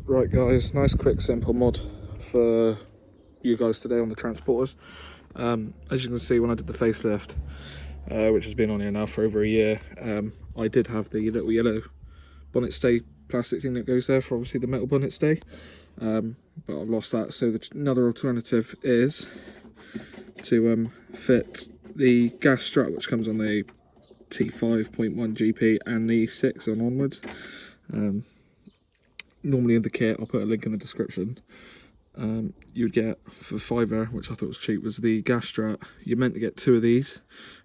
Right guys, nice quick simple mod for you guys today on the transporters. As you can see, when I did the facelift, which has been on here now for over a year, I did have the little yellow bonnet stay plastic thing that goes there for obviously the metal bonnet stay, but I've lost that. So another alternative is to fit the gas strut which comes on the T5.1 GP and the 6 on onwards. Normally in the kit, I'll put a link in the description. You would get for £5, which I thought was cheap, was the gas strut. You're meant to get 2 of these,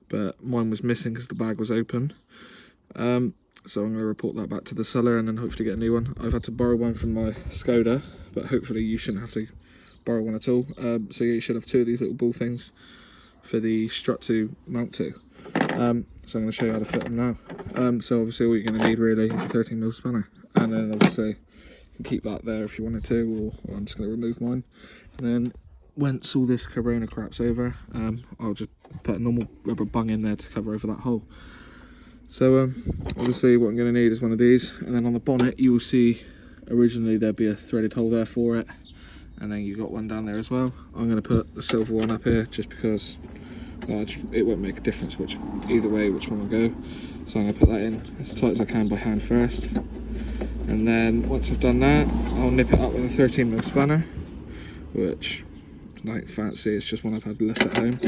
but mine was missing because the bag was open. So I'm going to report that back to the seller and then hopefully get a new one. I've had to borrow one from my Skoda, but hopefully you shouldn't have to borrow one at all. So you should have 2 of these little ball things for the strut to mount to. So I'm going to show you how to fit them now. So obviously all you're going to need really is a 13mm spanner, and then obviously you can keep that there if you wanted to, or I'm just going to remove mine. And then once all this corona crap's over, I'll just put a normal rubber bung in there to cover over that hole. So obviously what I'm going to need is one of these, and then on the bonnet you will see originally there'd be a threaded hole there for it, and then you've got one down there as well. I'm going to put the silver one up here just because it won't make a difference either way which one will go. So I'm going to put that in as tight as I can by hand first, and then once I've done that I'll nip it up with a 13mm spanner, which is nothing fancy, it's just one I've had left at home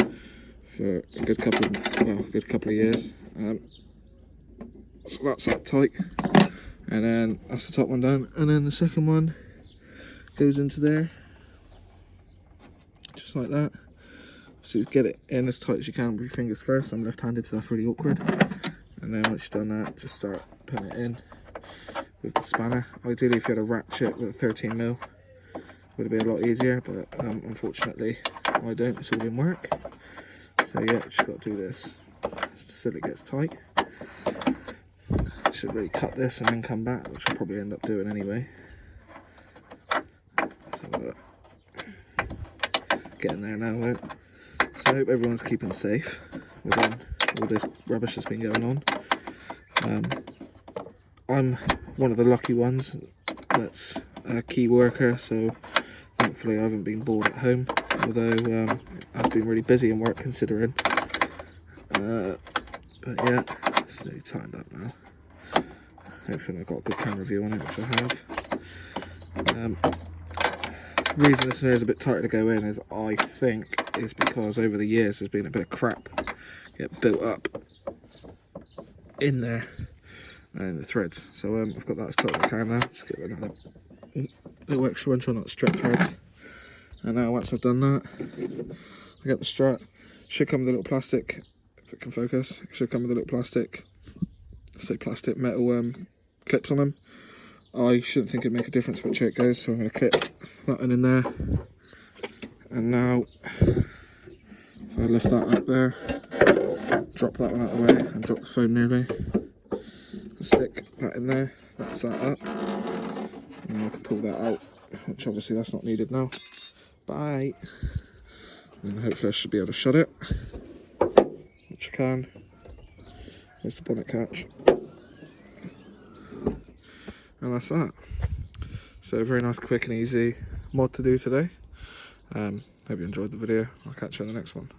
for a good couple of years. So that's that tight, and then that's the top one down, and then the second one goes into there just like that. So you get it in as tight as you can with your fingers first. I'm left-handed, so that's really awkward. And then once you've done that, just start putting it in with the spanner. Ideally, if you had a ratchet with a 13mm, would be a lot easier, but unfortunately I don't. It's all in work. So yeah, just got to do this just till it gets tight. Should really cut this and then come back, which I'll probably end up doing anyway. So getting there now, though. So I hope everyone's keeping safe within all this rubbish that's been going on. I'm one of the lucky ones that's a key worker, so thankfully I haven't been bored at home, although I've been really busy in work considering. But yeah, it's nearly tightened up now. Hopefully I've got a good camera view on it, which I have. The reason this is a bit tighter to go in is, I think, is because over the years there's been a bit of crap get built up in there and the threads. So I've got that as tight as I can now. Just get another little extra one, try not to stretch threads. And now once I've done that, I get the strut. Should come with a little plastic, if it can focus, it should come with a little plastic, say plastic metal clips on them. I shouldn't think it'd make a difference which way it goes, so I'm going to clip that one in there. And now, if I lift that up there, drop that one out of the way, and drop the phone nearly, stick that in there, that's that up, and I can pull that out, which obviously that's not needed now. Bye! And hopefully I should be able to shut it, which I can. There's the bonnet catch. And that's that. So very nice, quick and easy mod to do today. Hope you enjoyed the video. I'll catch you in the next one.